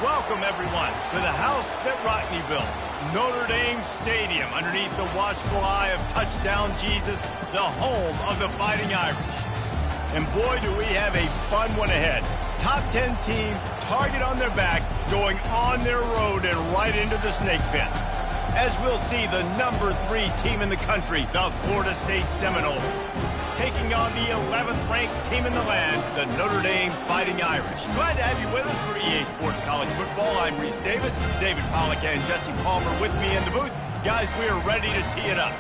Welcome, everyone, to the house that Rodney built, Notre Dame Stadium, underneath the watchful eye of Touchdown Jesus, the home of the Fighting Irish. And boy, do we have a fun one ahead. Top 10 team, target on their back, going on their road and right into the snake pit. As we'll see, the number 3 team in the country, the Florida State Seminoles, taking on the 11th ranked team in the land, the Notre Dame Fighting Irish. Glad to have you with us for EA Sports College Football. I'm Reese Davis, David Pollack and Jesse Palmer with me in the booth. Guys, we are ready to tee it up.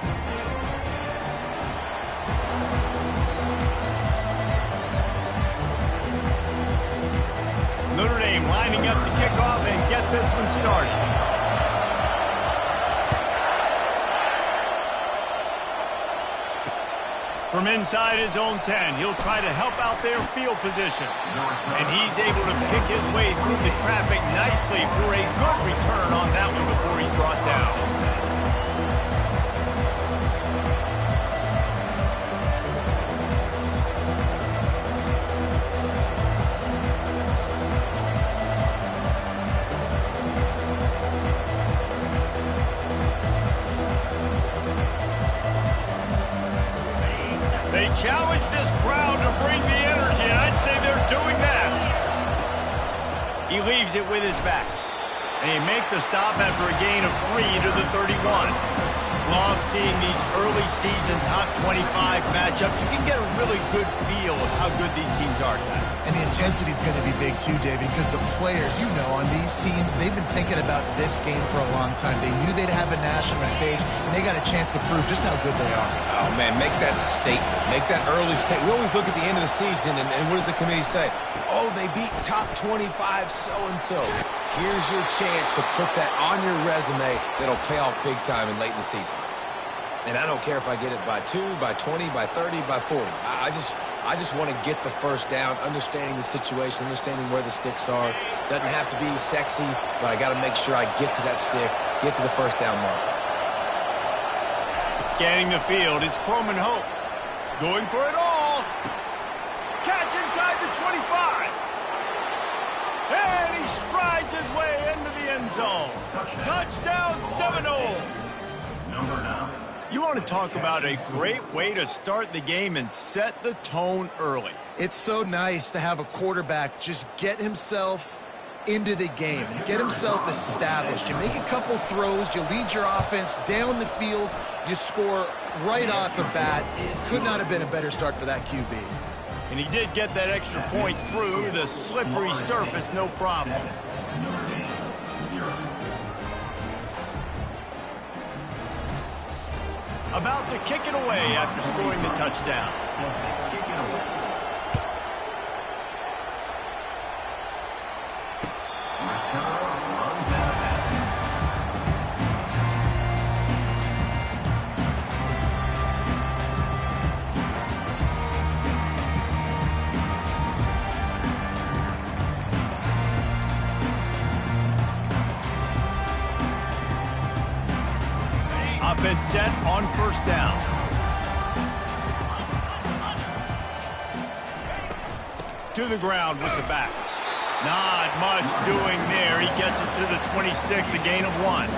Notre Dame lining up to kick off and get this one started. From inside his own 10, he'll try to help out their field position. And he's able to pick his way through the traffic nicely for a good return on that one before he's brought down. They challenge this crowd to bring the energy, and I'd say they're doing that. He leaves it with his back. And he make the stop after a gain of 3 to the 31. Love seeing these early season top 25 matchups. You can get a really good feel of how good these teams are, guys. And the intensity is going to be big too, David, because the players, you know, on these teams, they've been thinking about this game for a long time. They knew they'd have a national stage, and they got a chance to prove just how good they are. Oh, man, make that statement. Make that early statement. We always look at the end of the season, and what does the committee say? Oh, they beat top 25 so-and-so. Here's your chance to put that on your resume that'll pay off big time and late in the season. And I don't care if I get it by 2, by 20, by 30, by 40. I just want to get the first down, understanding the situation, understanding where the sticks are. Doesn't have to be sexy, but I got to make sure I get to that stick, get to the first down mark. Scanning the field, it's Croman Hope. Going for it all. Catch inside the 25. And he strides his way into the end zone. Touchdown Seminoles. Number 9. You want to talk about a great way to start the game and set the tone early. It's so nice to have a quarterback just get himself into the game and get himself established. You make a couple throws, you lead your offense down the field, you score right off the bat. Could not have been a better start for that QB. And he did get that extra point through the slippery surface, no problem. About to kick it away after scoring the touchdown. Offense set on first down. To the ground with the back. Not much doing there. He gets it to the 26, a gain of 1.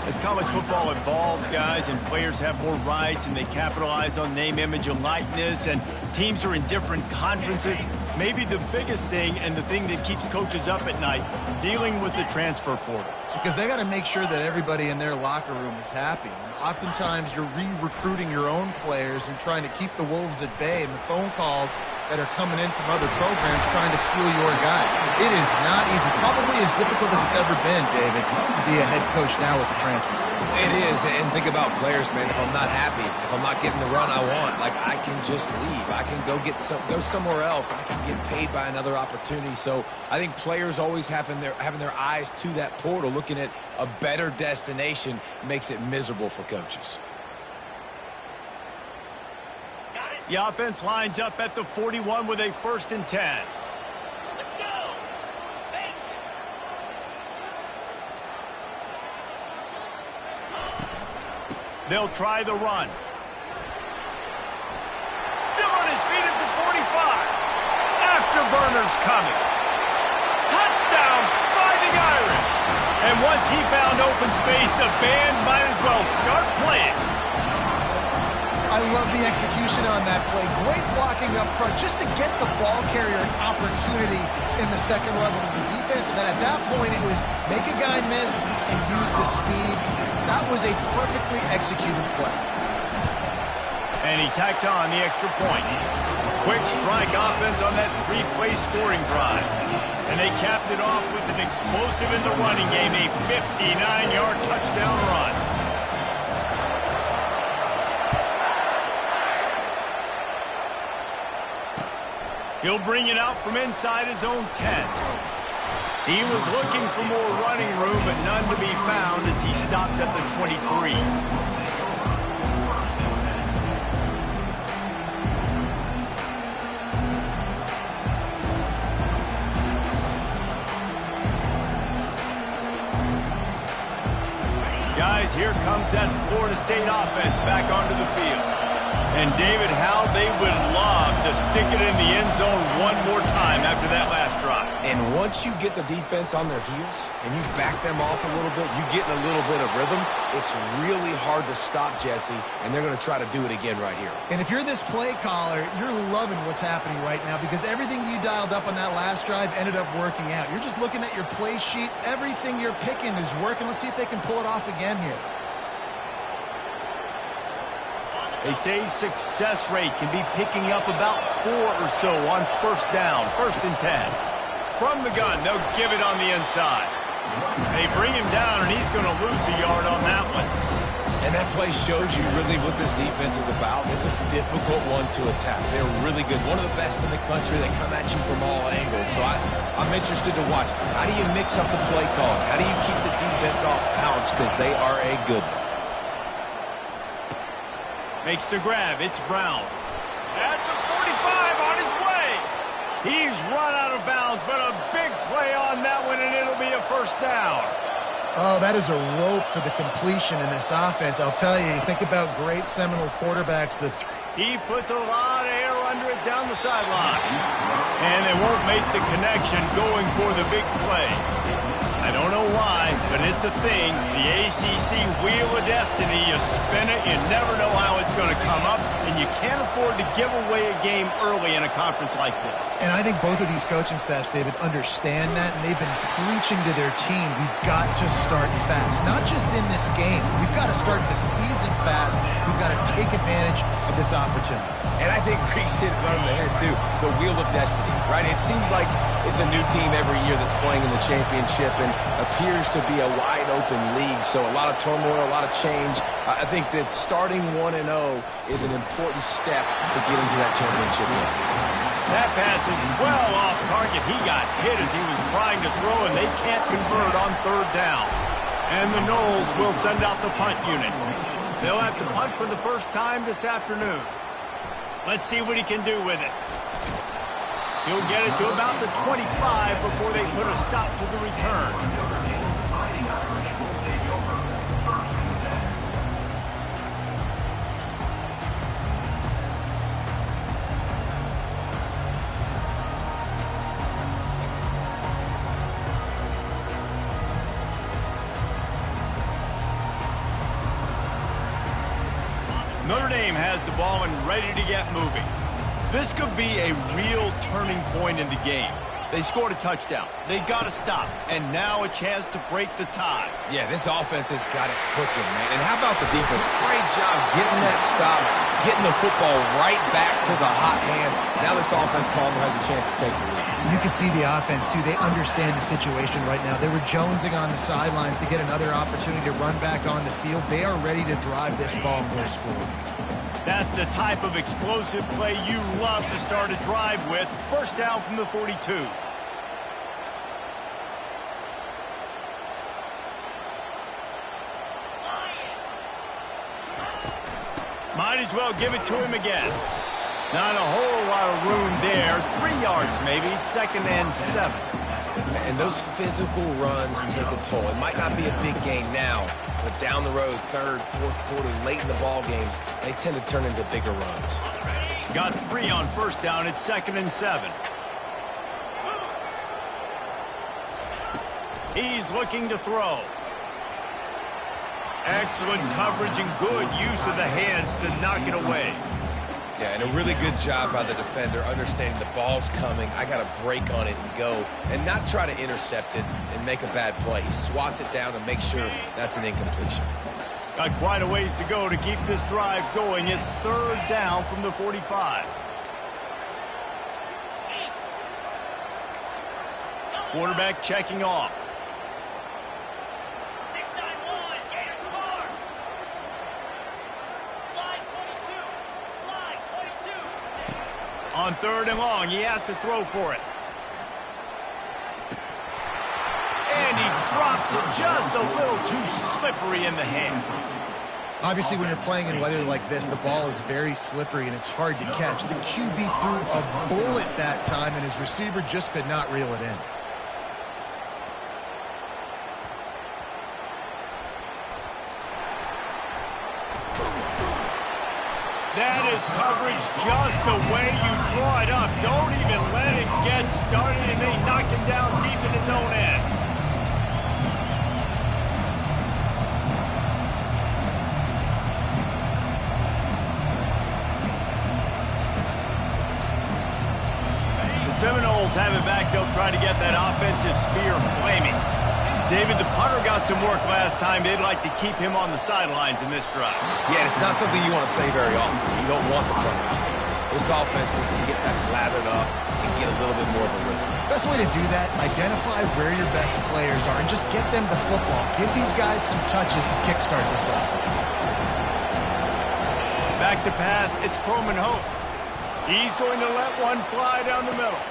As college football evolves, guys, and players have more rights and they capitalize on name, image, and likeness, and teams are in different conferences, maybe the biggest thing and the thing that keeps coaches up at night, dealing with the transfer portal. Because they got to make sure that everybody in their locker room is happy. And oftentimes you're re-recruiting your own players and trying to keep the wolves at bay, and the phone calls that are coming in from other programs trying to steal your guys. It is not easy. Probably as difficult as it's ever been, David, to be a head coach now with the transfer. It is, and think about players, man. If I'm not happy, if I'm not getting the run I want, like, I can just leave. I can go somewhere else. I can get paid by another opportunity. So I think players always having their eyes to that portal, looking at a better destination, makes it miserable for coaches. The offense lines up at the 41 with a 1st and 10. Let's go. They'll try the run. Still on his feet at the 45. Afterburners coming. Touchdown, Fighting And once he found open space, the band might as well start playing. I love the execution on that play. Great blocking up front just to get the ball carrier an opportunity in the second level of the defense. And then at that point, it was make a guy miss and use the speed. That was a perfectly executed play. And he tacked on the extra point. Quick strike offense on that three-play scoring drive. And they capped it off with an explosive in the running game, a 59-yard touchdown run. He'll bring it out from inside his own 10. He was looking for more running room, but none to be found as he stopped at the 23. Guys, here comes that Florida State offense back onto the field. And David, how they would love to stick it in the end zone one more time after that last drive. And once you get the defense on their heels and you back them off a little bit, you get in a little bit of rhythm, it's really hard to stop, Jesse, and they're going to try to do it again right here. And if you're this play caller, you're loving what's happening right now because everything you dialed up on that last drive ended up working out. You're just looking at your play sheet. Everything you're picking is working. Let's see if they can pull it off again here. They say success rate can be picking up about 4 or so on first down, 1st and 10. From the gun, they'll give it on the inside. They bring him down, and he's going to lose a yard on that one. And that play shows you really what this defense is about. It's a difficult one to attack. They're really good. One of the best in the country. They come at you from all angles. So I'm interested to watch. How do you mix up the play call? How do you keep the defense off balance? Because they are a good one. Makes the grab. It's Brown. At the 45 on his way. He's run out of bounds, but a big play on that one, and it'll be a first down. Oh, that is a rope for the completion in this offense. I'll tell you, think about great Seminole quarterbacks. He puts a lot of air under it down the sideline. And they won't make the connection going for the big play. I don't know why, but it's a thing. The ACC Wheel of Destiny, you spin it, you never know how it's going to come up, and you can't afford to give away a game early in a conference like this. And I think both of these coaching staffs, David, understand that, and they've been preaching to their team, we've got to start fast. Not just in this game. We've got to start the season fast. We've got to take advantage of this opportunity. And I think Reese hit it right on the head, too. The Wheel of Destiny, right? It seems like it's a new team every year that's playing in the championship and appears to be a wide-open league. So a lot of turmoil, a lot of change. I think that starting 1-0 is an important step to getting to that championship game. That pass is well off target. He got hit as he was trying to throw, and they can't convert on 3rd down. And the Noles will send out the punt unit. They'll have to punt for the first time this afternoon. Let's see what he can do with it. He'll get it to about the 25 before they put a stop to the return. Notre Dame has the ball and ready to get moving. This could be a real turning point in the game. They scored a touchdown. They got to stop. And now a chance to break the tie. Yeah, this offense has got it cooking, man. And how about the defense? Great job getting that stop, getting the football right back to the hot hand. Now this offense, Palmer, has a chance to take the lead. You can see the offense, too. They understand the situation right now. They were jonesing on the sidelines to get another opportunity to run back on the field. They are ready to drive this ball for a score. That's the type of explosive play you love to start a drive with. First down from the 42. Might as well give it to him again. Not a whole lot of room there. 3 yards maybe, 2nd and 7. And those physical runs take a toll. It might not be a big game now, but down the road, 3rd, 4th quarter, late in the ball games, they tend to turn into bigger runs. Got 3 on first down. It's 2nd and 7. He's looking to throw. Excellent coverage and good use of the hands to knock it away. Yeah, and a really good job by the defender understanding the ball's coming. I got to break on it and go and not try to intercept it and make a bad play. He swats it down and makes sure that's an incompletion. Got quite a ways to go to keep this drive going. It's third down from the 45. Quarterback checking off. 691, Gators score. Slide 22. On third and long, he has to throw for it. And he drops it just a little too slippery in the hands. Obviously, when you're playing in weather like this, the ball is very slippery and it's hard to catch. The QB threw a bullet that time, and his receiver just could not reel it in. That is coverage just the way you draw it up. Don't even let it get started, and they knock him down deep in his own end. The Seminoles have it back. They'll try to get that offensive spear flaming. David, the punter got some work last time. They'd like to keep him on the sidelines in this drive. Yeah, it's not something you want to say very often. You don't want the punter out there. This offense needs to get that lathered up and get a little bit more of a rhythm. Best way to do that, identify where your best players are and just get them the football. Give these guys some touches to kickstart this offense. Back to pass, it's Croman Hope. He's going to let one fly down the middle.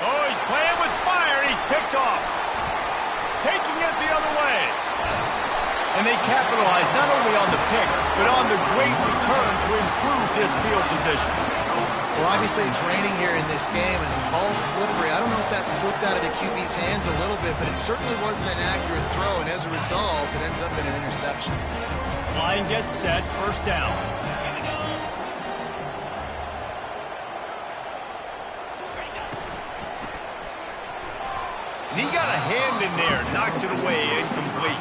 Oh, he's playing with fire, and he's picked off. Taking it the other way. And they capitalize not only on the pick, but on the great return to improve this field position. Well, obviously it's raining here in this game, and the ball's slippery. I don't know if that slipped out of the QB's hands a little bit, but it certainly wasn't an accurate throw, and as a result, it ends up in an interception. Line gets set, first down. And he got a hand in there, knocks it away, incomplete.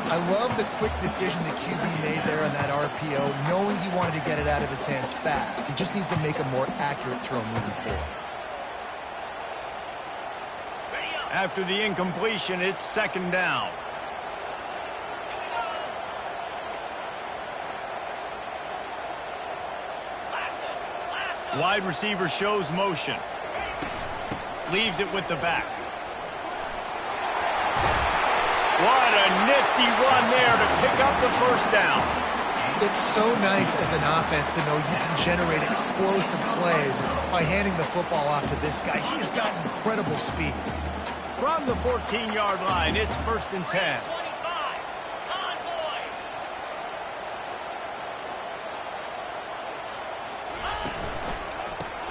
I love the quick decision the QB made there on that RPO, knowing he wanted to get it out of his hands fast. He just needs to make a more accurate throw moving forward. After the incompletion, it's second down. Wide receiver shows motion. Leaves it with the back. What a nifty run there to pick up the first down. It's so nice as an offense to know you can generate explosive plays by handing the football off to this guy. He has got incredible speed. From the 14-yard line, it's first and 10.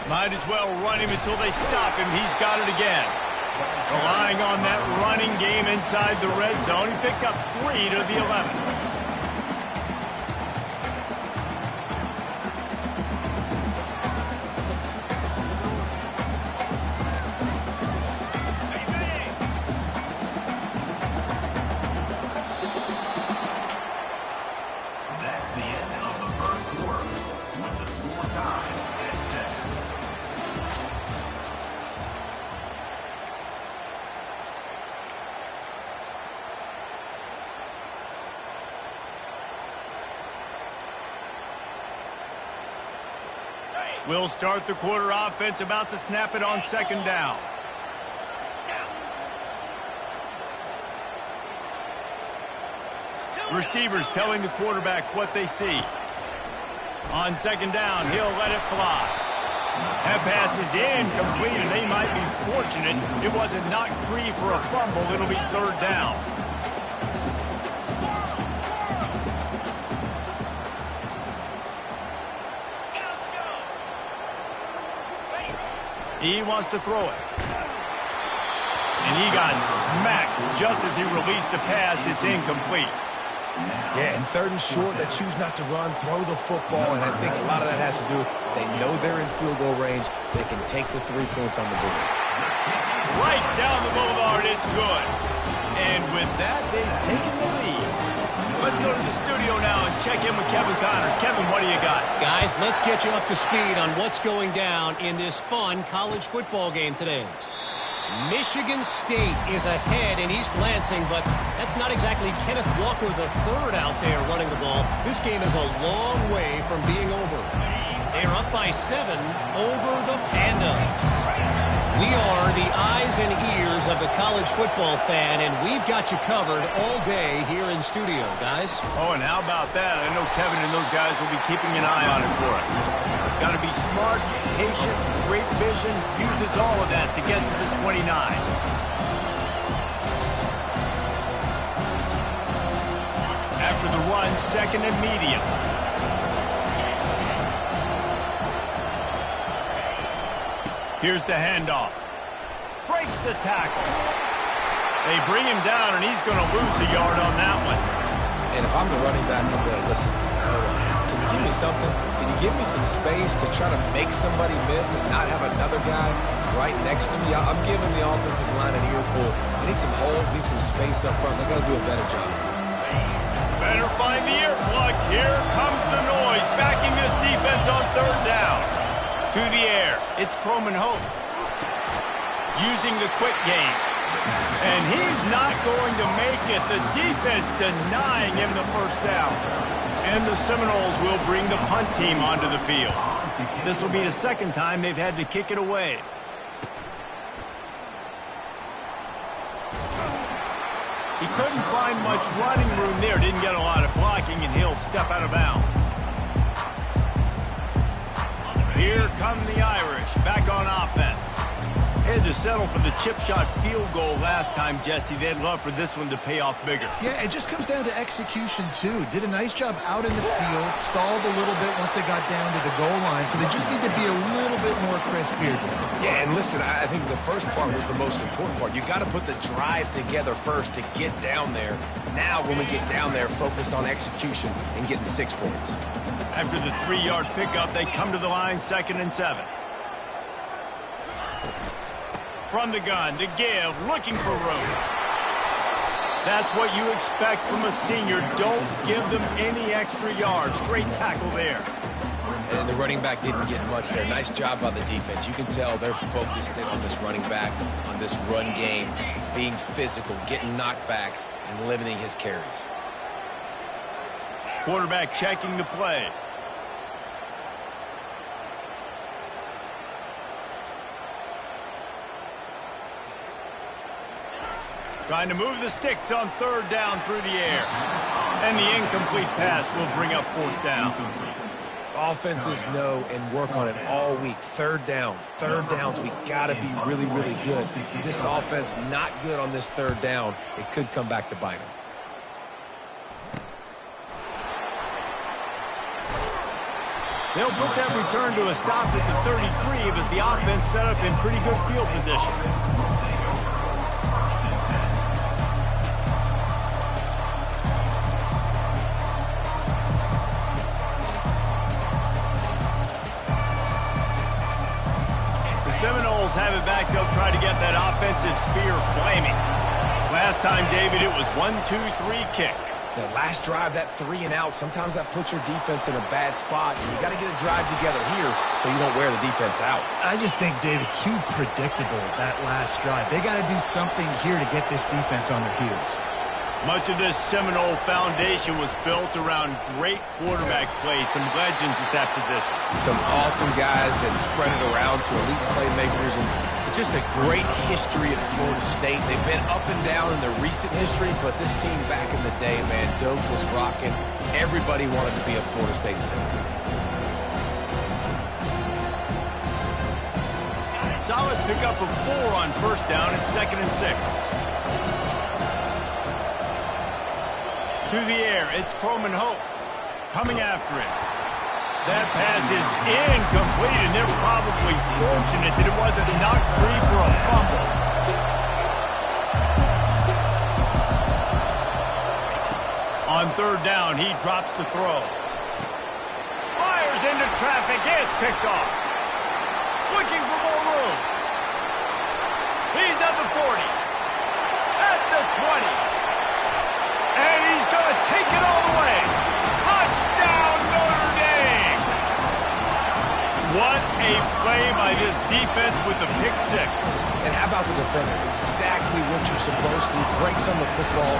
Might as well run him until they stop him. He's got it again. Relying on that running game inside the red zone. He picked up 3 to the 11. That's the end of the first quarter, with the score tied at 7. We'll start the quarter offense, about to snap it on second down. Receivers telling the quarterback what they see. On second down, he'll let it fly. That pass is incomplete, and they might be fortunate it wasn't knocked free for a fumble. It'll be third down. He wants to throw it. And he got smacked just as he released the pass. It's incomplete. Yeah, and third and short, they choose not to run, throw the football, and I think a lot of that has to do with they know they're in field goal range. They can take the 3 points on the board. Right down the boulevard, it's good. And with that, they've taken the lead. Let's go to the studio now and check in with Kevin Connors. Kevin, what do you got? Guys, let's get you up to speed on what's going down in this fun college football game today. Michigan State is ahead in East Lansing, but that's not exactly Kenneth Walker III out there running the ball. This game is a long way from being over. They're up by 7 over the Pandas. We are the eyes and ears of the college football fan, and we've got you covered all day here in studio, guys. Oh, and how about that? I know Kevin and those guys will be keeping an eye on it for us. Got to be smart, patient, great vision, uses all of that to get to the 29. After the run, second and medium. Here's the handoff. Breaks the tackle. They bring him down, and he's going to lose a yard on that one. And if I'm the running back, I'm going to listen. Can you give me something? Can you give me some space to try to make somebody miss and not have another guy right next to me? I'm giving the offensive line an earful. They need some holes, need some space up front. They got to do a better job. Better find the earplugs. Here comes the noise, backing this defense on third down. To the air, it's Croman Hope using the quick game. And he's not going to make it. The defense denying him the first down. And the Seminoles will bring the punt team onto the field. This will be the second time they've had to kick it away. He couldn't find much running room there. Didn't get a lot of blocking, and he'll step out of bounds. Here come the Irish, back on offense. They had to settle for the chip shot field goal last time, Jesse. They'd love for this one to pay off bigger. Yeah, it just comes down to execution, too. Did a nice job out in the field, stalled a little bit once they got down to the goal line, so they just need to be a little bit more crisp here. Yeah, and listen, I think the first part was the most important part. You got to put the drive together first to get down there. Now, when we get down there, focus on execution and getting 6 points. After the 3-yard pickup, they come to the line, 2nd and 7. From the gun to give, looking for room. That's what you expect from a senior. Don't give them any extra yards. Great tackle there. And the running back didn't get much there. Nice job by the defense. You can tell they're focused in on this running back, on this run game, being physical, getting knockbacks, and limiting his carries. Quarterback checking the play. Trying to move the sticks on third down through the air. And the incomplete pass will bring up 4th down. Offenses know and work on it all week. Third downs, we got to be really, really good. This offense not good on this 3rd down. It could come back to bite them. They'll put that return to a stop at the 33, but the offense set up in pretty good field position. Seminoles have it back. They'll try to get that offensive spear flaming. Last time, David, it was 1-2-3 kick. That last drive, that 3 and out, sometimes that puts your defense in a bad spot. And you got to get a drive together here so you don't wear the defense out. I just think, David, too predictable, that last drive. They got to do something here to get this defense on their heels. Much of this Seminole foundation was built around great quarterback play, some legends at that position. Some awesome guys that spread it around to elite playmakers, and just a great history at Florida State. They've been up and down in their recent history, but this team back in the day, man, Doak was rocking. Everybody wanted to be a Florida State Seminole. Solid pickup of 4 on 1st down and 2nd and 6. To the air, it's Croman Hope coming after it. That pass is incomplete, and they're probably fortunate that it wasn't knocked free for a fumble. On 3rd down, he drops to throw. Fires into traffic, it's picked off. Looking for more room. He's at the 40. at the 20. And he's going to take it all the way. Touchdown, Notre Dame! What a play by this defense with the pick six. And how about the defender? Exactly what you're supposed to. Breaks on the football,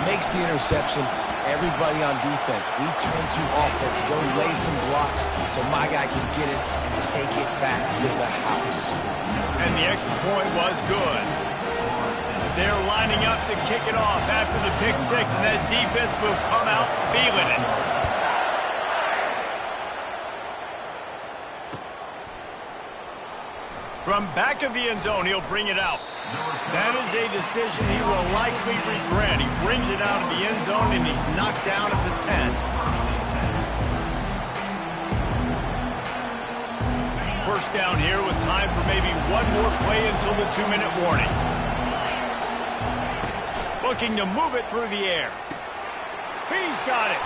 makes the interception. Everybody on defense, we turn to offense. Go lay some blocks so my guy can get it and take it back to the house. And the extra point was good. They're lining up to kick it off after the pick six, and that defense will come out feeling it. From back of the end zone, he'll bring it out. That is a decision he will likely regret. He brings it out of the end zone, and he's knocked down at the 10. First down here with time for maybe one more play until the 2-minute warning. Looking to move it through the air. He's got it.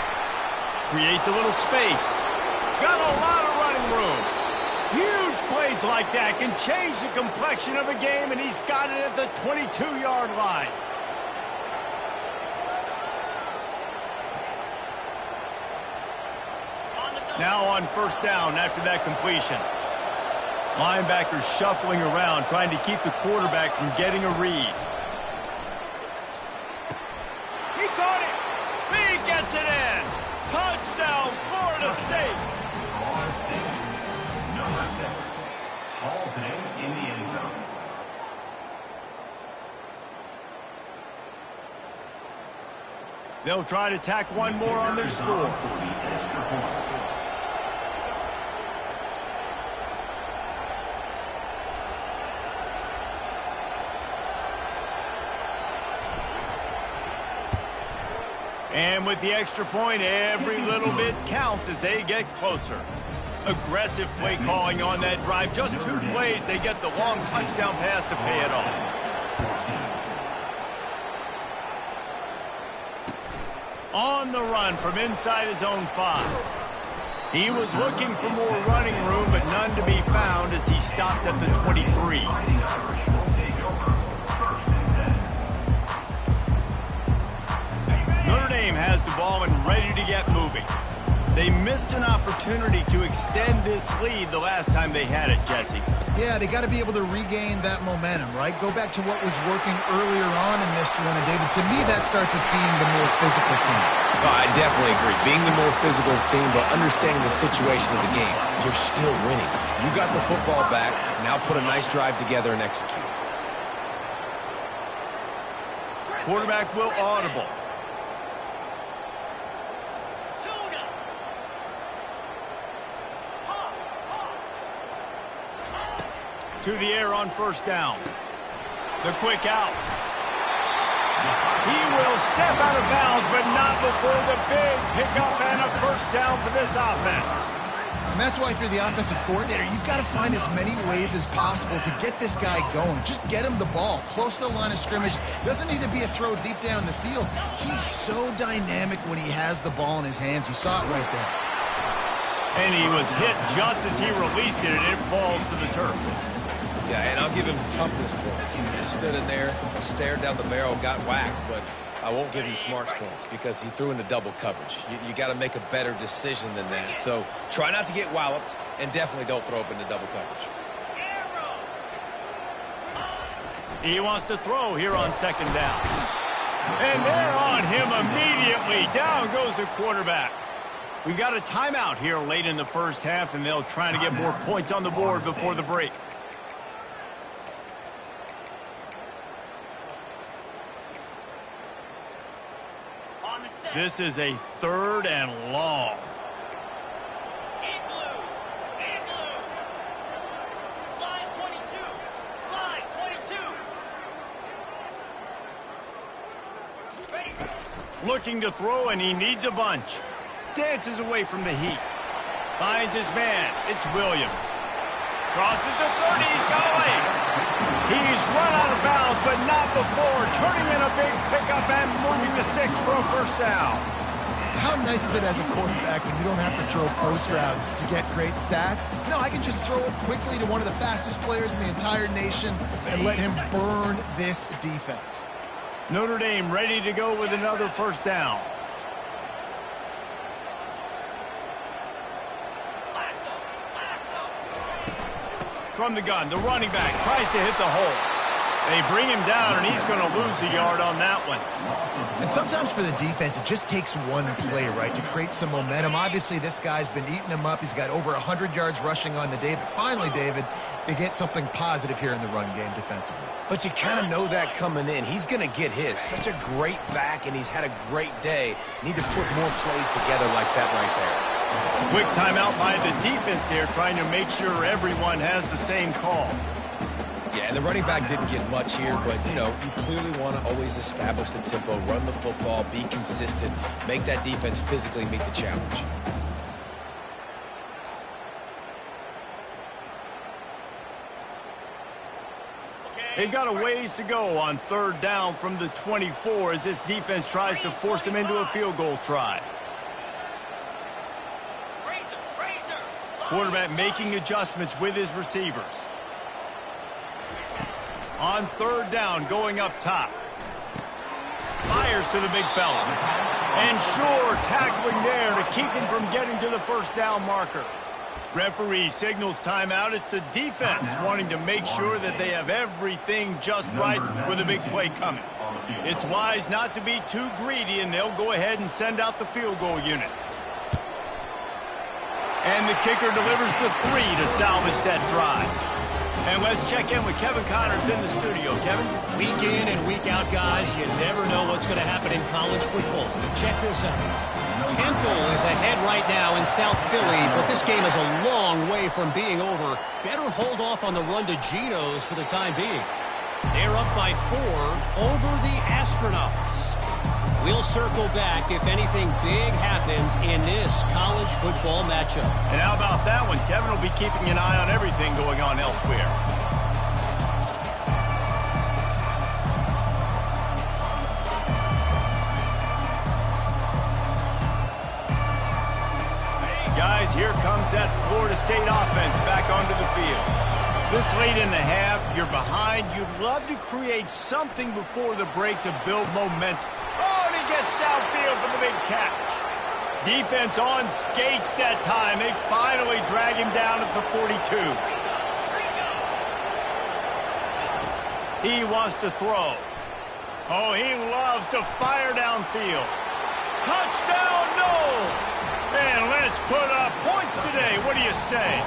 Creates a little space. Got a lot of running room. Huge plays like that can change the complexion of a game, and he's got it at the 22-yard line. Now on first down after that completion. Linebackers shuffling around, trying to keep the quarterback from getting a read. He caught it. He gets it in. Touchdown, Florida State. Number 6, hauls it in the end zone. They'll try to tack one more on their score. And with the extra point, every little bit counts as they get closer. Aggressive play calling on that drive. Just 2 plays, they get the long touchdown pass to pay it off. On the run from inside his own 5. He was looking for more running room, but none to be found as he stopped at the 23. Notre Dame has the ball and ready to get moving. They missed an opportunity to extend this lead the last time they had it, Jesse. Yeah, they got to be able to regain that momentum, right? Go back to what was working earlier on in this one. And, David, to me, that starts with being the more physical team. Oh, I definitely agree. Being the more physical team, but understanding the situation of the game. You're still winning. You got the football back. Now put a nice drive together and execute. Quarterback will audible. To the air on first down. The quick out. He will step out of bounds, but not before the big pickup and a first down for this offense. And that's why if you're the offensive coordinator, you've got to find as many ways as possible to get this guy going. Just get him the ball close to the line of scrimmage. Doesn't need to be a throw deep down the field. He's so dynamic when he has the ball in his hands. You saw it right there. And he was hit just as he released it, and it falls to the turf. Yeah, and I'll give him toughness points. He stood in there, stared down the barrel, got whacked, but I won't give him smarts points because he threw into double coverage. You got to make a better decision than that. So try not to get walloped, and definitely don't throw up into double coverage. He wants to throw here on second down. And they're on him immediately. Down goes the quarterback. We got a timeout here late in the first half, and they'll try to get more points on the board before the break. This is a 3rd and long. Slide 22. Slide 22. Looking to throw, and he needs a bunch. Dances away from the heat. Finds his man. It's Williams. Crosses the 30. He's got away. He's run out of bounds, but not before turning in a big pickup and moving the sticks for a first down. How nice is it as a quarterback when you don't have to throw post routes to get great stats? No, I can just throw it quickly to one of the fastest players in the entire nation and let him burn this defense. Notre Dame ready to go with another first down. From the gun, the running back tries to hit the hole. They bring him down, and he's going to lose a yard on that one. And sometimes for the defense, it just takes one play, right, to create some momentum. Obviously, this guy's been eating them up. He's got over 100 yards rushing on the day. But finally, David, they get something positive here in the run game defensively. But you kind of know that coming in. He's going to get his. Such a great back, and he's had a great day. Need to put more plays together like that right there. Quick timeout by the defense there, trying to make sure everyone has the same call. Yeah, and the running back didn't get much here, but, you know, you clearly want to always establish the tempo, run the football, be consistent, make that defense physically meet the challenge. They've got a ways to go on third down from the 24 as this defense tries to force them into a field goal try. Quarterback making adjustments with his receivers. On third down, going up top. Fires to the big fella. And sure, tackling there to keep him from getting to the first down marker. Referee signals timeout. It's the defense wanting to make sure that they have everything just right with a big play coming. It's wise not to be too greedy, and they'll go ahead and send out the field goal unit. And the kicker delivers the 3 to salvage that drive. And let's check in with Kevin Connors in the studio. Kevin? Week in and week out, guys, you never know what's going to happen in college football. Check this out. Temple is ahead right now in South Philly, but this game is a long way from being over. Better hold off on the run to Geno's for the time being. They're up by 4 over the Astronauts. We'll circle back if anything big happens in this college football matchup. And how about that one? Kevin will be keeping an eye on everything going on elsewhere. Guys, here comes that Florida State offense back onto the field. This late in the half, you're behind. You'd love to create something before the break to build momentum. Oh, and he gets downfield for the big catch. Defense on skates that time. They finally drag him down at the 42. He wants to throw. Oh, he loves to fire downfield. Touchdown, Knowles! And let's put up points today. What do you say?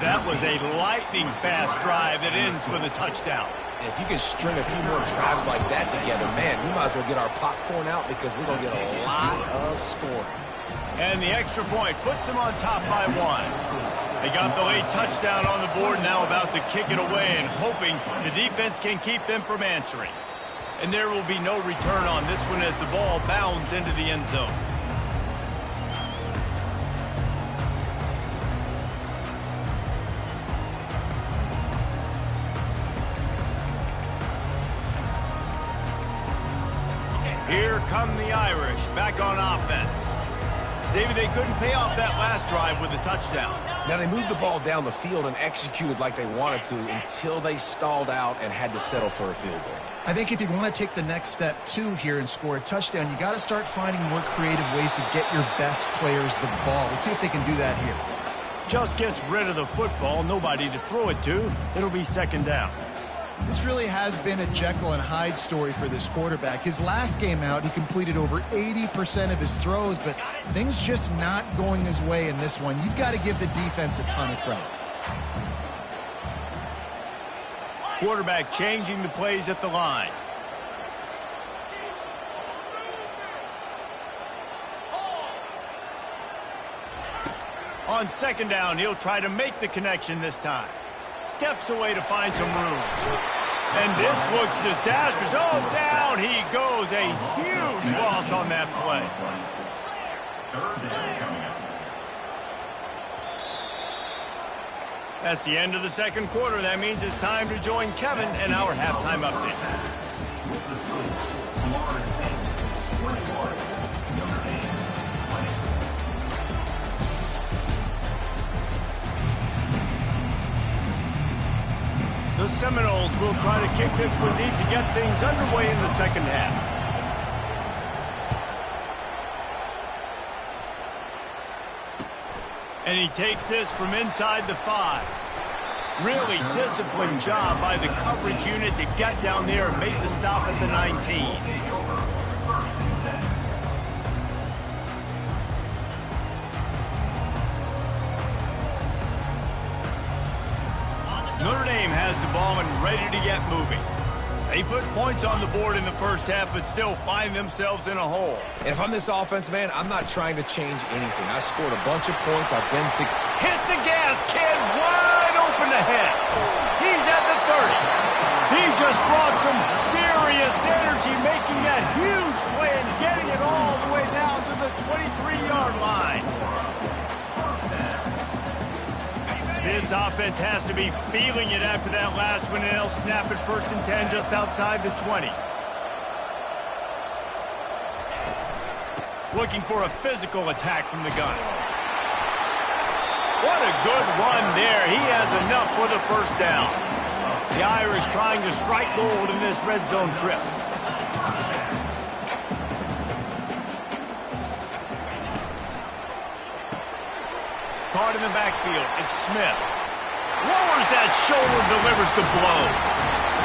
That was a lightning-fast drive that ends with a touchdown. If you can string a few more drives like that together, man, we might as well get our popcorn out because we're going to get a lot of scoring. And the extra point puts them on top by 1. They got the late touchdown on the board, now about to kick it away and hoping the defense can keep them from answering. And there will be no return on this one as the ball bounds into the end zone. Here come the Irish, back on offense. David, they couldn't pay off that last drive with a touchdown. Now, they moved the ball down the field and executed like they wanted to until they stalled out and had to settle for a field goal. I think if you want to take the next step, too, here and score a touchdown, you got to start finding more creative ways to get your best players the ball. Let's see if they can do that here. Just gets rid of the football, nobody to throw it to. It'll be second down. This really has been a Jekyll and Hyde story for this quarterback. His last game out, he completed over 80% of his throws, but things just not going his way in this one. You've got to give the defense a ton of credit. Quarterback changing the plays at the line. On second down, he'll try to make the connection this time. Steps away to find some room. And this looks disastrous. Oh, down he goes. A huge loss on that play. That's the end of the second quarter. That means it's time to join Kevin in our halftime update. The Seminoles will try to kick this one deep to get things underway in the second half. And he takes this from inside the 5. Really disciplined job by the coverage unit to get down there and make the stop at the 19. Notre Dame has the ball and ready to get moving. They put points on the board in the first half, but still find themselves in a hole. And if I'm this offense, man, I'm not trying to change anything. I scored a bunch of points. I've been sick. Hit the gas, kid, wide open ahead. He's at the 30. He just brought some serious energy, making that huge play and getting it all the way down to the 23-yard line. This offense has to be feeling it after that last one, and they'll snap it 1st and 10 just outside the 20. Looking for a physical attack from the gun. What a good run there. He has enough for the first down. The Irish trying to strike gold in this red zone trip. Caught in the backfield. It's Smith. Lowers that shoulder, delivers the blow.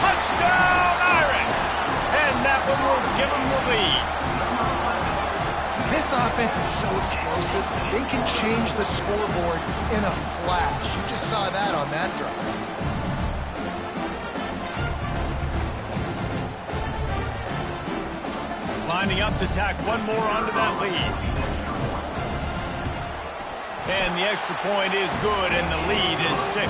Touchdown, Irish! And that one will give them the lead. This offense is so explosive, they can change the scoreboard in a flash. You just saw that on that drive. Lining up to tack one more onto that lead. And the extra point is good, and the lead is 6.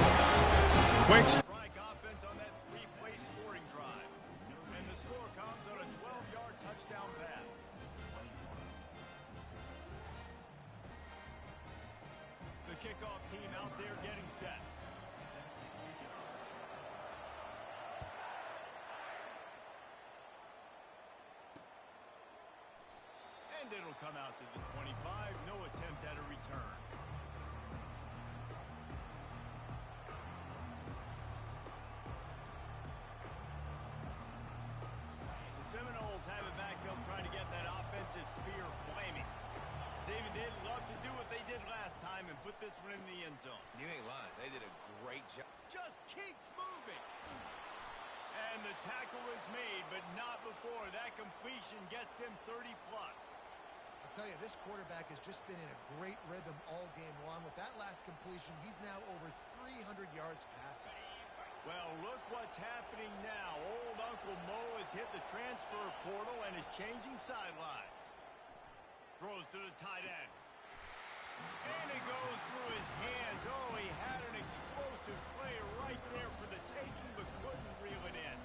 Quick strike offense on that 3-play scoring drive. And the score comes on a 12-yard touchdown pass. The kickoff team out there getting set. And it'll come out to the 25. No attempt at a return. Seminoles have it back up trying to get that offensive spear flaming. David, they'd love to do what they did last time and put this one in the end zone. You ain't lying. They did a great job. Just keeps moving. And the tackle is made, but not before that completion gets them 30-plus. I'll tell you, this quarterback has just been in a great rhythm all game long. With that last completion, he's now over 300 yards passing. Well, look what's happening now. Old Uncle Mo has hit the transfer portal and is changing sidelines. Throws to the tight end. And it goes through his hands. Oh, he had an explosive play right there for the taking, but couldn't reel it in.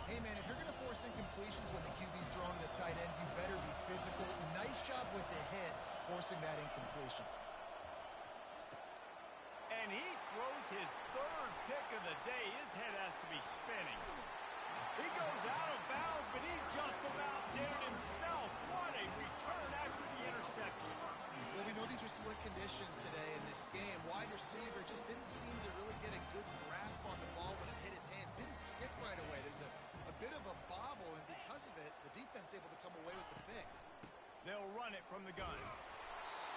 Hey, man, if you're going to force incompletions when the QB's throwing to the tight end, you better be physical. Nice job with the hit, forcing that incompletion. And he throws his 3rd pick of the day. His head has to be spinning. He goes out of bounds, but he just about did it himself. What a return after the interception. Well, we know these are slick conditions today in this game. Wide receiver just didn't seem to really get a good grasp on the ball when it hit his hands. Didn't stick right away. There's a bit of a bobble, and because of it, the defense able to come away with the pick. They'll run it from the gun.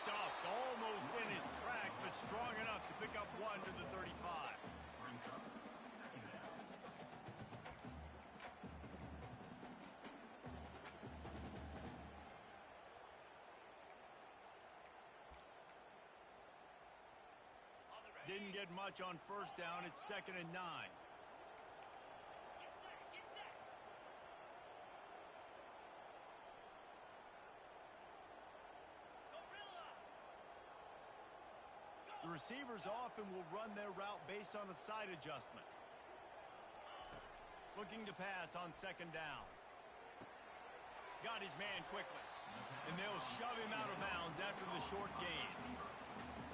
Stuffed almost in his tracks, but strong enough to pick up 1 to the 35. Didn't get much on first down. It's 2nd and 9. The receivers often will run their route based on a side adjustment. Looking to pass on 2nd down. Got his man quickly. And they'll shove him out of bounds after the short gain.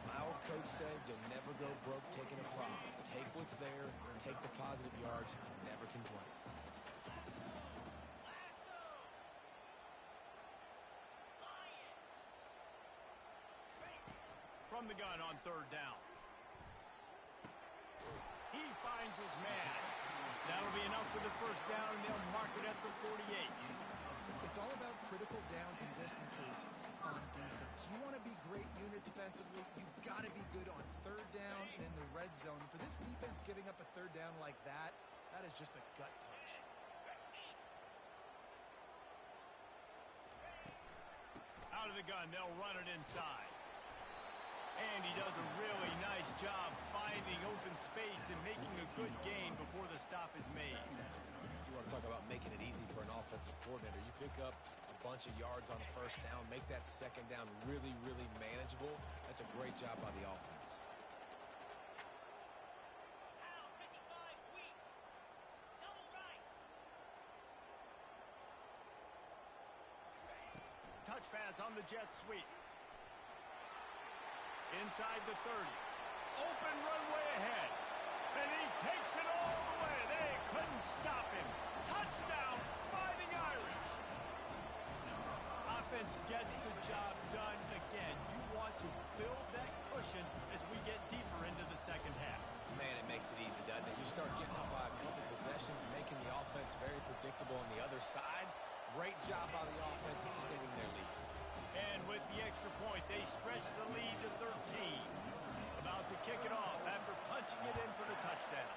My old coach said you'll never go broke taking a problem. Take what's there, take the positive yards, and never complain. From the gun on 3rd down. He finds his man. That'll be enough for the first down, and they'll mark it at the 48. It's all about critical downs and distances on defense. You want to be great unit defensively, you've got to be good on third down and in the red zone. For this defense giving up a third down like that, that is just a gut punch. Out of the gun, they'll run it inside. And he does a really nice job finding open space and making a good gain before the stop is made. You want to talk about making it easy for an offensive coordinator. You pick up a bunch of yards on the first down, make that second down really, really manageable. That's a great job by the offense. Out, 55, weak. Double right. Touch pass on the jet sweep. Inside the 30. Open runway ahead. And he takes it all the way. They couldn't stop him. Touchdown, Fighting Irish. Offense gets the job done again. You want to build that cushion as we get deeper into the second half. Man, it makes it easy, doesn't it? You start getting up by a couple possessions, making the offense very predictable on the other side. Great job by the offense extending their lead. And with the extra point, they stretch the lead to 13. About to kick it off after punching it in for the touchdown.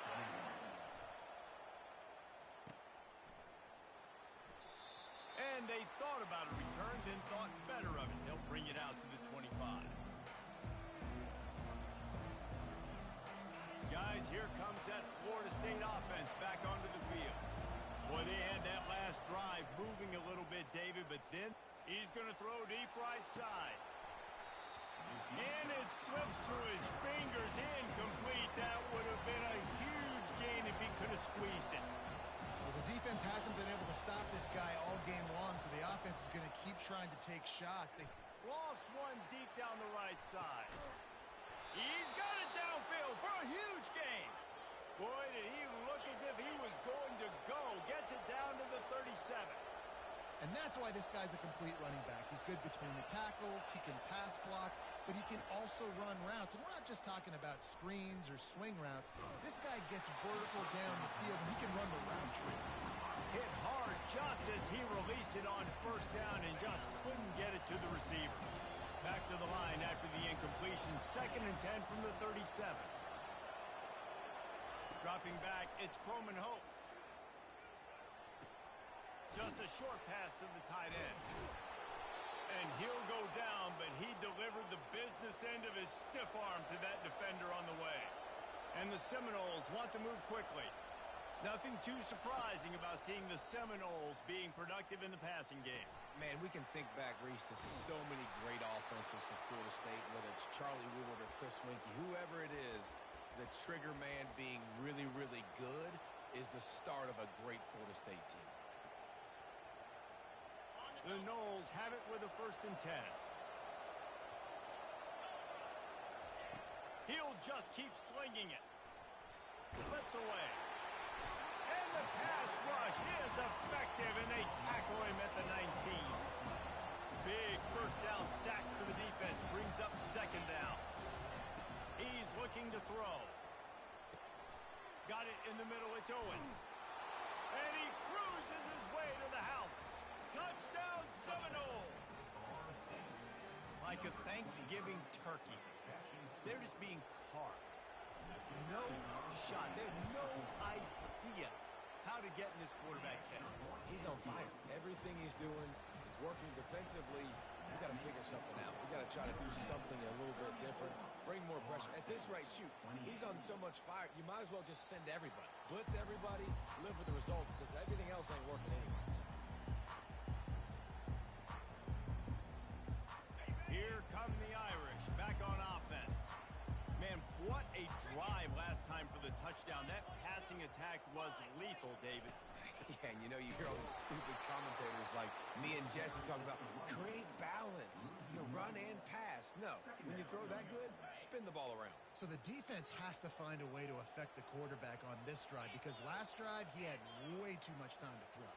And they thought about a return, then thought better of it. They'll bring it out to the 25. Guys, here comes that Florida State offense back onto the field. Boy, they had that last drive moving a little bit, David, but then he's going to throw deep right side. And it slips through his fingers, incomplete. That would have been a huge gain if he could have squeezed it. Well, the defense hasn't been able to stop this guy all game long, so the offense is going to keep trying to take shots. They Lost one deep down the right side. He's got it downfield for a huge gain. Boy, did he look as if he was going to go. Gets it down to the 37. And that's why this guy's a complete running back. He's good between the tackles, he can pass block, but he can also run routes. And we're not just talking about screens or swing routes. This guy gets vertical down the field, and he can run the route tree. Hit hard just as he released it on first down and just couldn't get it to the receiver. Back to the line after the incompletion. 2nd and 10 from the 37. Dropping back, it's Croman Hope. Just a short pass to the tight end. And he'll go down, but he delivered the business end of his stiff arm to that defender on the way. And the Seminoles want to move quickly. Nothing too surprising about seeing the Seminoles being productive in the passing game. Man, we can think back, Reese, to so many great offenses from Florida State, whether it's Charlie Wood or Chris Winkie, whoever it is, the trigger man being really, really good is the start of a great Florida State team. The Noles have it with a 1st and 10. He'll just keep slinging it. Slips away. And the pass rush is effective, and they tackle him at the 19. Big first down sack for the defense. Brings up 2nd down. He's looking to throw. Got it in the middle. It's Owens. And he cruises his way to the house. Touchdown, Seminoles! Like a Thanksgiving turkey. They're just being carved. No shot. They have no idea how to get in this quarterback's head. He's on fire. Everything he's doing is working defensively. We got to figure something out. We got to try to do something a little bit different. Bring more pressure. At this rate, shoot, he's on so much fire, you might as well just send everybody. Blitz everybody, live with the results, because everything else ain't working anyways. Here come the Irish, back on offense. Man, what a drive last time for the touchdown. That passing attack was lethal, David. Yeah, and you know, you hear all these stupid commentators like me and Jesse talking about create balance, run and pass. No, when you throw that good, spin the ball around. So the defense has to find a way to affect the quarterback on this drive, because last drive he had way too much time to throw.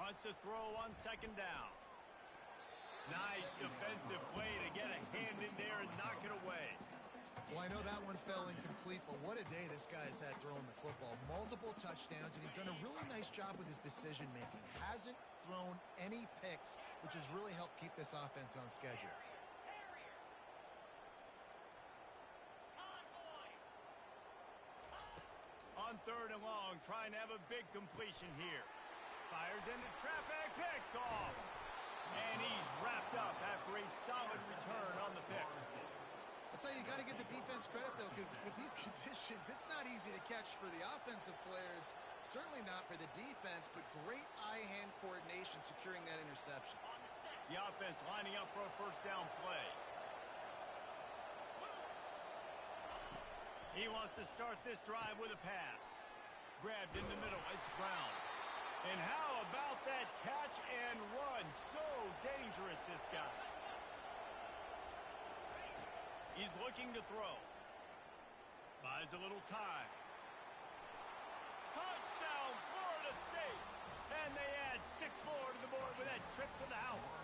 Wants to throw on 2nd down. Nice defensive play to get a hand in there and knock it away. Well, I know that one fell incomplete, but what a day this guy's had throwing the football. Multiple touchdowns, and he's done a really nice job with his decision-making. Hasn't thrown any picks, which has really helped keep this offense on schedule. On 3rd and long, trying to have a big completion here. Fires into traffic, picked off. And he's wrapped up after a solid return on the pick. I'll tell you, you got to give the defense credit, though, because with these conditions, it's not easy to catch for the offensive players. Certainly not for the defense, but great eye-hand coordination securing that interception. The offense lining up for a first down play. He wants to start this drive with a pass. Grabbed in the middle, it's Brown. And how about that catch and run? So dangerous, this guy. He's looking to throw. Buys a little time. Touchdown, Florida State. And they add 6 more to the board with that trip to the house.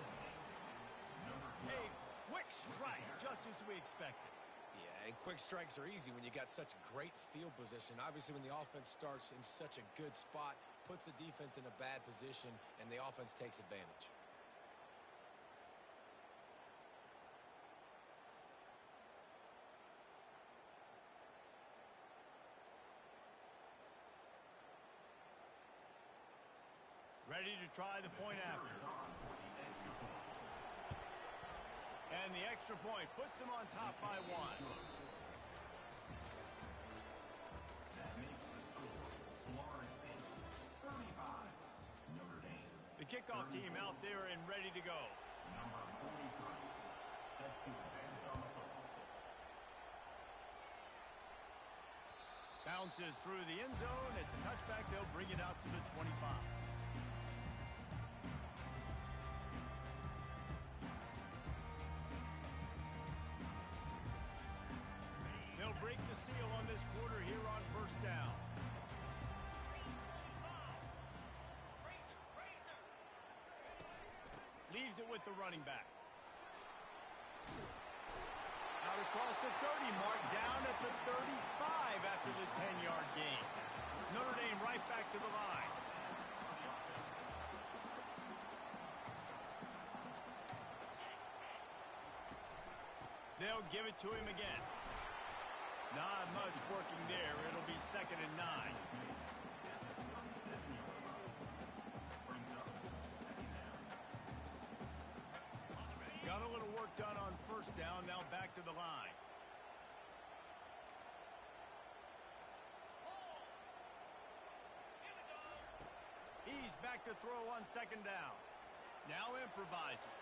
A quick strike, just as we expected. Yeah, and quick strikes are easy when you got such great field position. Obviously, when the offense starts in such a good spot, puts the defense in a bad position, and the offense takes advantage. Ready to try the point after. And the extra point puts them on top by 1. That makes the score Florida State 35, Notre Dame. The kickoff team out there and ready to go. Number 43, set to advance on the football. Bounces through the end zone. It's a touchback. They'll bring it out to the 25. They'll break the seal on this quarter here on first down. Leaves it with the running back. Out across the 30 mark, down at the 35 after the 10-yard gain. Notre Dame right back to the line. They'll give it to him again. Not much working there. It'll be 2nd and 9. Got a little work done on first down. Now back to the line. He's back to throw on 2nd down. Now improvising.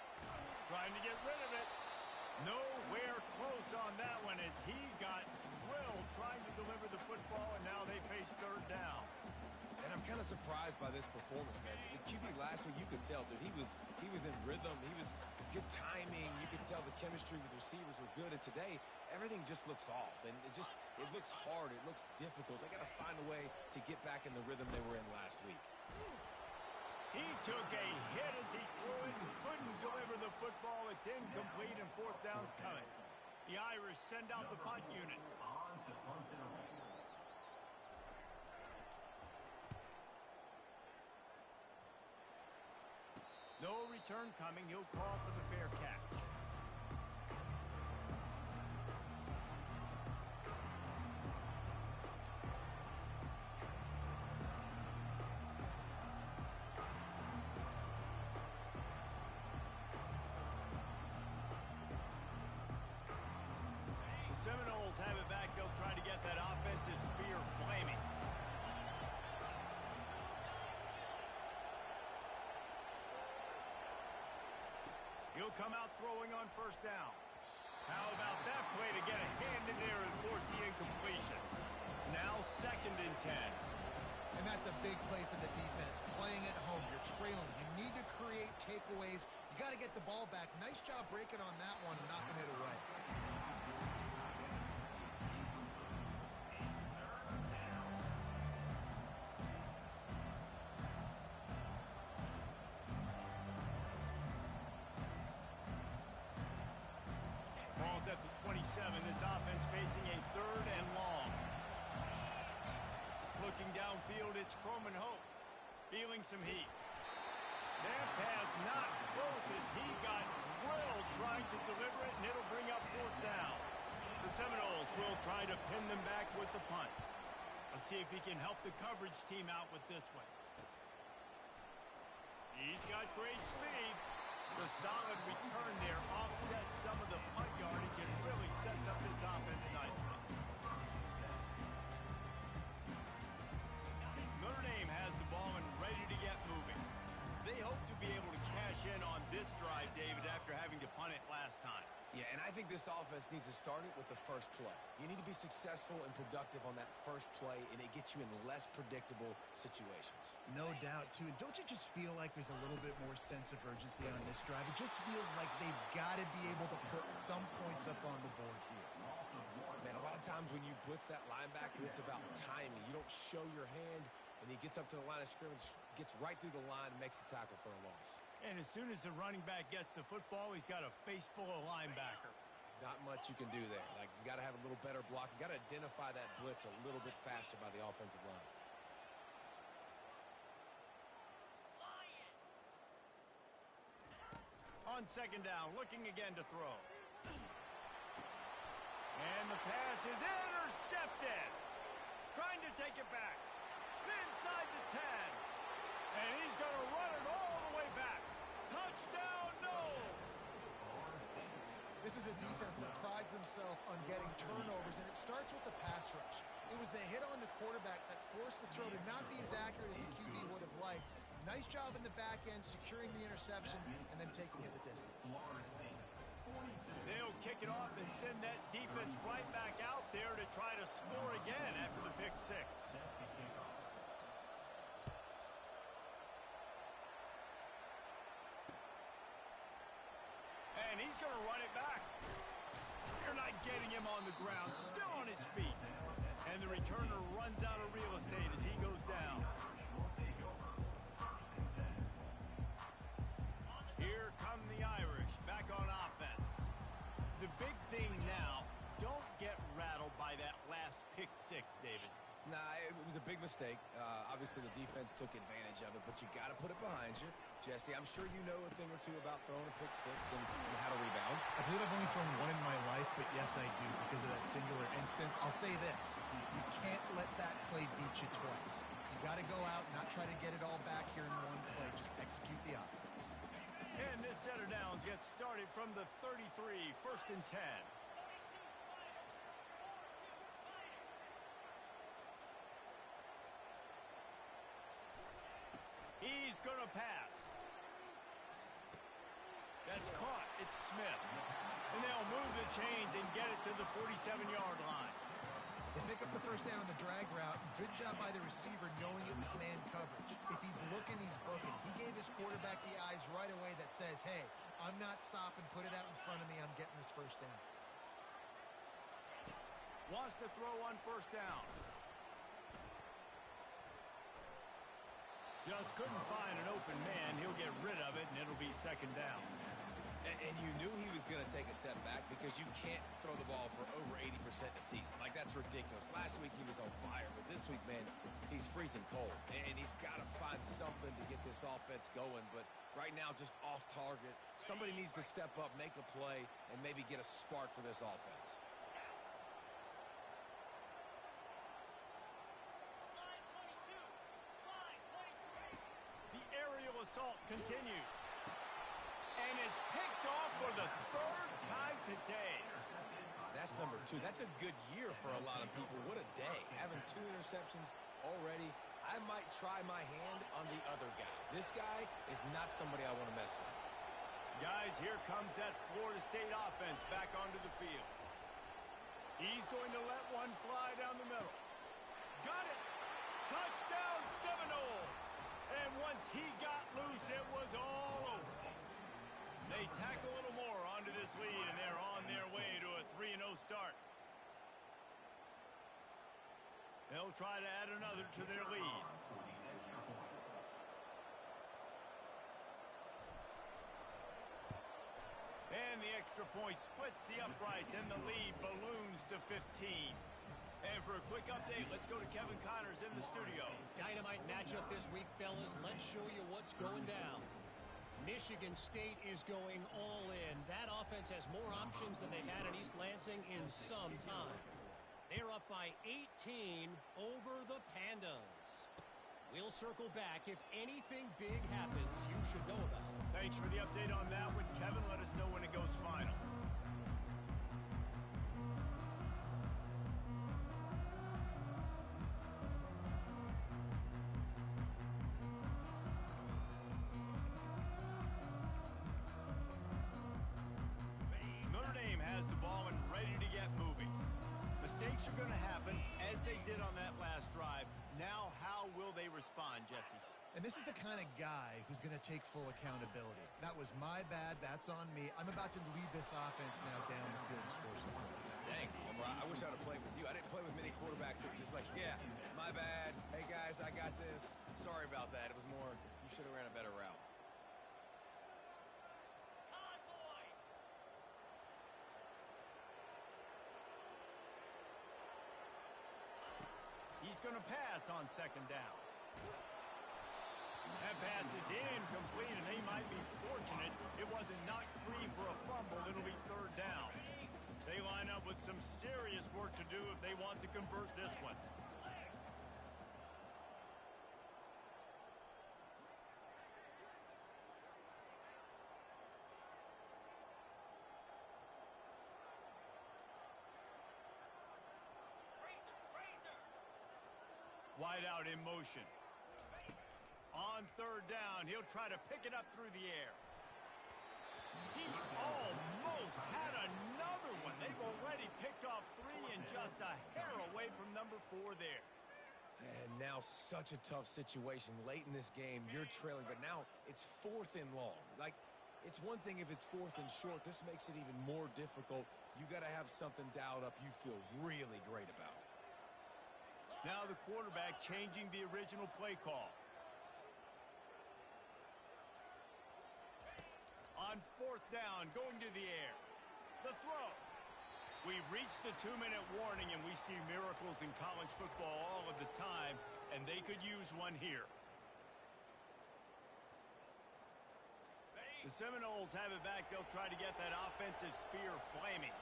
Trying to get rid of it. Nowhere close on that one as he got drilled trying to deliver the football, and now they face 3rd down. And I'm kind of surprised by this performance, man. The QB last week, you could tell, dude, he was in rhythm. He was good timing. You could tell the chemistry with receivers were good. And today, everything just looks off. And it looks hard. It looks difficult. They got to find a way to get back in the rhythm they were in last week. He took a hit as he threw it and couldn't deliver the football. It's incomplete, and 4th down's coming. The Irish send out the punt unit. On to punt it away. No return coming. He'll call for the fair catch. Seminoles have it back. They'll try to get that offensive spear flaming. He'll come out throwing on first down. How about that play to get a hand in there and force the incompletion? Now 2nd and 10. And that's a big play for the defense. Playing at home, you're trailing. You need to create takeaways. You got to get the ball back. Nice job breaking on that one and knocking it away. 27, this offense facing a 3rd and long. Looking downfield, it's Croman Hope, feeling some heat. That pass not close as he got drilled trying to deliver it, and it'll bring up 4th down. The Seminoles will try to pin them back with the punt. Let's see if he can help the coverage team out with this one. He's got great speed. The solid return there offsets some of the punt yardage and really sets up his offense nicely. Notre Dame has the ball and ready to get moving. They hope to be able to cash in on this drive, David, after having to punt it last time. Yeah, and I think this offense needs to start it with the first play. You need to be successful and productive on that first play, and it gets you in less predictable situations. No doubt, too. And don't you just feel like there's a little bit more sense of urgency on this drive? It just feels like they've got to be able to put some points up on the board here. Man, a lot of times when you blitz that linebacker, it's about timing. You don't show your hand, and he gets up to the line of scrimmage, gets right through the line, and makes the tackle for a loss. And as soon as the running back gets the football, he's got a face full of linebacker. Not much you can do there. Like, you got to have a little better block. You got to identify that blitz a little bit faster by the offensive line. On 2nd down, looking again to throw. And the pass is intercepted. Trying to take it back. Inside the 10. And he's going to run it all the way back. Touchdown, Noles! This is a defense that prides themselves on getting turnovers, and it starts with the pass rush. It was the hit on the quarterback that forced the throw to not be as accurate as the QB would have liked. Nice job in the back end, securing the interception, and then taking it the distance. They'll kick it off and send that defense right back out there to try to score again after the pick 6. And he's going to run it back. They're not getting him on the ground, still on his feet. And the returner runs out of real estate as he goes down. Here come the Irish, back on offense. The big thing now, don't get rattled by that last pick 6, David. Nah, it was a big mistake. Obviously, the defense took advantage of it, but you got to put it behind you. Jesse, I'm sure you know a thing or two about throwing a pick 6 and how to rebound. I believe I've only thrown one in my life, but yes, I do, because of that singular instance. I'll say this. You can't let that play beat you twice. You got to go out and not try to get it all back here in one play. Just execute the offense. And this set of downs gets started from the 33, 1st and 10. He's going to pass. That's caught. It's Smith. And they'll move the chains and get it to the 47-yard line. They pick up the first down on the drag route. Good job by the receiver knowing it was man coverage. If he's looking, he's booking. He gave his quarterback the eyes right away that says, hey, I'm not stopping. Put it out in front of me. I'm getting this first down. Wants to throw on 1st down. Just couldn't find an open man. He'll get rid of it, and it'll be 2nd down. And you knew he was going to take a step back because you can't throw the ball for over 80% a season. Like, that's ridiculous. Last week he was on fire, but this week, man, he's freezing cold. And he's got to find something to get this offense going. But right now, just off target. Somebody needs to step up, make a play, and maybe get a spark for this offense. The aerial assault continues. And it's picked off for the 3rd time today. That's number 2. That's a good year for a lot of people. What a day. Having 2 interceptions already. I might try my hand on the other guy. This guy is not somebody I want to mess with. Guys, here comes that Florida State offense back onto the field. He's going to let one fly down the middle. Got it. Touchdown Seminoles. And once he got loose, it was all over. They tack a little more onto this lead, and they're on their way to a 3-0 start. They'll try to add another to their lead. And the extra point splits the uprights, and the lead balloons to 15. And for a quick update, let's go to Kevin Connors in the studio. Dynamite matchup this week, fellas. Let's show you what's going down. Michigan State is going all in. That offense has more options than they've had in East Lansing in some time. They're up by 18 over the Pandas. We'll circle back. If anything big happens, you should know about it. Thanks for the update on that one, Kevin. Let us know when it goes final. Notre Dame has the ball and ready to get moving. Mistakes are going to happen, as they did on that last drive. Now, how will they respond, Jesse? And this is the kind of guy who's going to take full accountability. That was my bad. That's on me. I'm about to lead this offense now down the field and score some points. Dang, I wish I would have played with you. I didn't play with many quarterbacks that were just like, yeah, my bad. Hey, guys, I got this. Sorry about that. It was more, you should have ran a better route. Convoy. He's going to pass on second down. That pass is incomplete, and they might be fortunate it wasn't knocked free for a fumble. It'll be third down. They line up with some serious work to do if they want to convert this one. Wide out in motion. On third down, he'll try to pick it up through the air. He almost had another one. They've already picked off 3 and just a hair away from number 4 there. And now such a tough situation. Late in this game, you're trailing, but now it's 4th and long. Like, it's one thing if it's 4th and short. This makes it even more difficult. You got to have something dialed up you feel really great about. Now the quarterback changing the original play call. On 4th down, going to the air. The throw. We've reached the 2-minute warning, and we see miracles in college football all of the time, and they could use one here. The Seminoles have it back. They'll try to get that offensive spear flaming.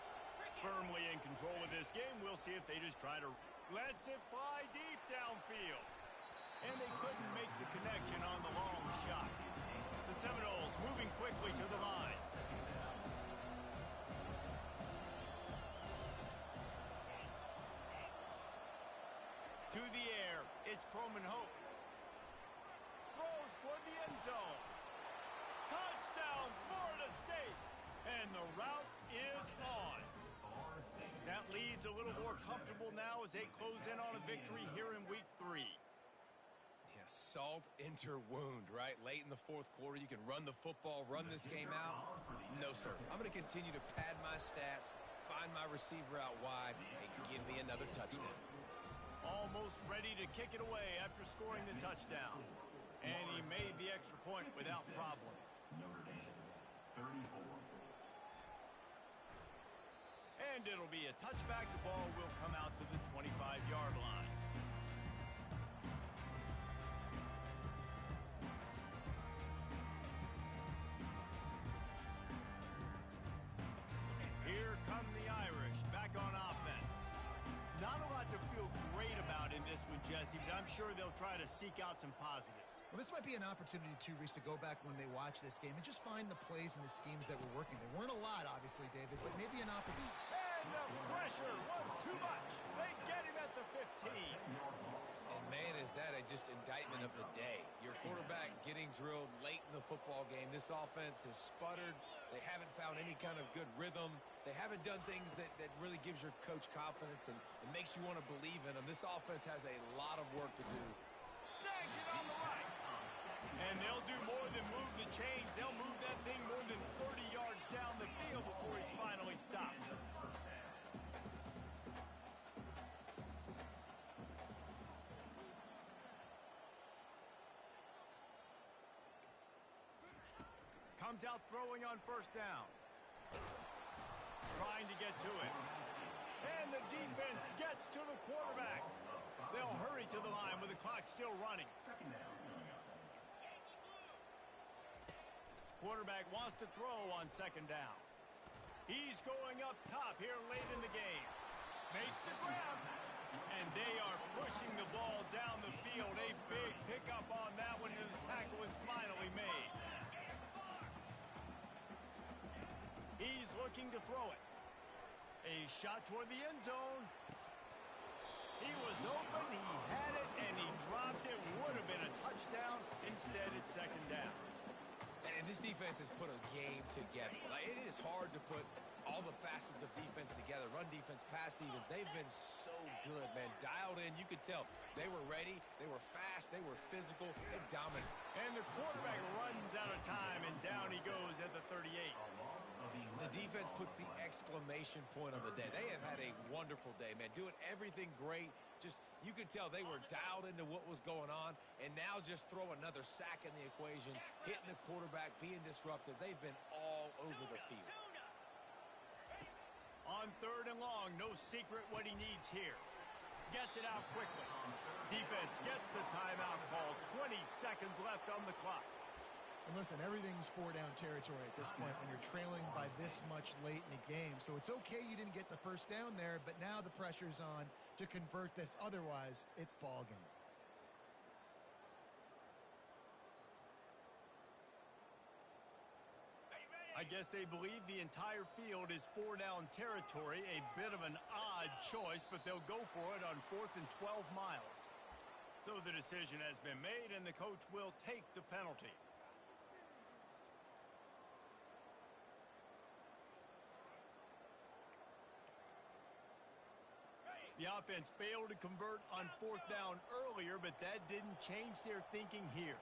Firmly in control of this game. We'll see if they just try to lets it fly deep downfield. And they couldn't make the connection on the long shot. The Seminoles moving quickly to the line. To the air, it's Croman Hope. Throws toward the end zone. Touchdown, Florida State. And the route is on. That lead's a little more comfortable now as they close in on a victory here in week 3. Yeah, salt into wound, right? Late in the 4th quarter, you can run the football, run this game out. No, sir. I'm going to continue to pad my stats, find my receiver out wide, and give me another touchdown. Almost ready to kick it away after scoring the touchdown. And he made the extra point without problem. Notre Dame, 34. And it'll be a touchback. The ball will come out to the 25-yard line. Here come the Irish back on offense. Not a lot to feel great about in this one, Jesse, but I'm sure they'll try to seek out some positives. Well, this might be an opportunity, too, Reese, to go back when they watch this game and just find the plays and the schemes that were working. There weren't a lot, obviously, David, but maybe an opportunity. And the pressure was too much. They get him at the 15. And, man, is that a just indictment of the day. Your quarterback getting drilled late in the football game. This offense has sputtered. They haven't found any kind of good rhythm. They haven't done things that really gives your coach confidence and makes you want to believe in them. This offense has a lot of work to do. Snags it on the right. And they'll do more than move the chains. They'll move that thing more than 30 yards down the field before he's finally stopped. Comes out throwing on 1st down. Trying to get to it. And the defense gets to the quarterback. They'll hurry to the line with the clock still running. Second down coming up. Quarterback wants to throw on second down. He's going up top here late in the game. Makes the grab. And they are pushing the ball down the field. A big pickup on that one, and the tackle is finally made. He's looking to throw it. A shot toward the end zone. He was open, he had it, and he dropped it. Would have been a touchdown. Instead, it's second down. And this defense has put a game together. Like, it is hard to put all the facets of defense together. Run defense, pass defense. They've been so good, man. Dialed in. You could tell they were ready. They were fast. They were physical. They dominant. And the quarterback runs out of time, and down he goes at the 38. The defense puts the exclamation point on the day. They have had a wonderful day, man. Doing everything great. Just, you could tell they were dialed into what was going on, and now just throw another sack in the equation, hitting the quarterback, being disruptive. They've been all over the field. On third and long, no secret what he needs here. Gets it out quickly. Defense gets the timeout call. 20 seconds left on the clock. And listen, everything's four-down territory at this point when you're trailing by this much late in the game. So it's okay you didn't get the first down there, but now the pressure's on to convert this. Otherwise, it's ball game. I guess they believe the entire field is four-down territory. A bit of an odd choice, but they'll go for it on 4th and 12 miles. So the decision has been made, and the coach will take the penalty. The offense failed to convert on 4th down earlier, but that didn't change their thinking here.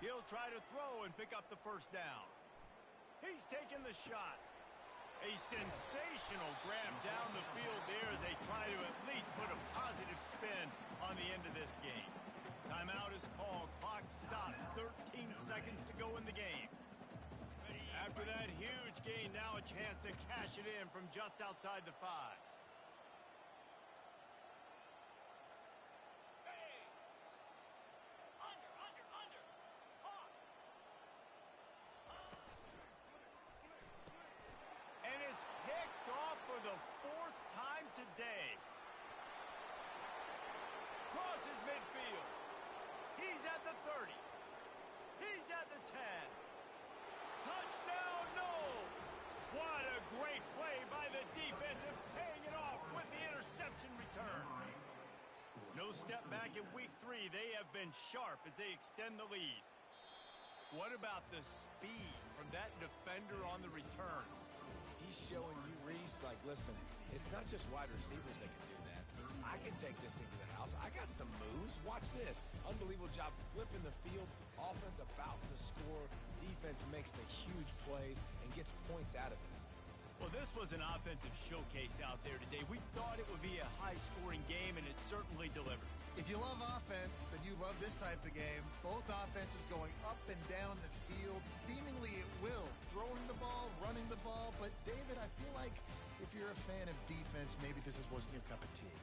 He'll try to throw and pick up the first down. He's taking the shot. A sensational grab down the field there as they try to at least put a positive spin on the end of this game. Timeout is called. Clock stops. 13 seconds to go in the game. After that huge gain, now a chance to cash it in from just outside the 5. And it's picked off for the 4th time today. Crosses midfield. He's at the 30. He's at the 10. Touchdown, no! What a great play by the defense and paying it off with the interception return. No step back in week 3. They have been sharp as they extend the lead. What about the speed from that defender on the return? He's showing you, Reese, like, listen, it's not just wide receivers that can do that. I can take this thing to the house. I got some moves. Watch this. Unbelievable job flipping the field. Offense about to score. Defense makes the huge play and gets points out of it. Well, this was an offensive showcase out there today. We thought it would be a high-scoring game, and it certainly delivered. If you love offense, then you love this type of game. Both offenses going up and down the field, seemingly at will. Throwing the ball, running the ball. But, David, I feel like if you're a fan of defense, maybe this wasn't your cup of tea.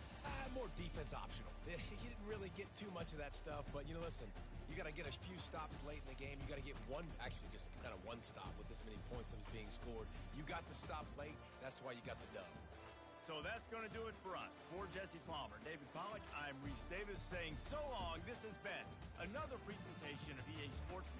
More defense optional. You didn't really get too much of that stuff, but, listen, you got to get a few stops late in the game. You got to get one, actually just kind of one stop with this many points that was being scored. You got the stop late. That's why you got the dub. So that's going to do it for us. For Jesse Palmer, David Pollack, I'm Reese Davis saying so long. This has been another presentation of EA Sports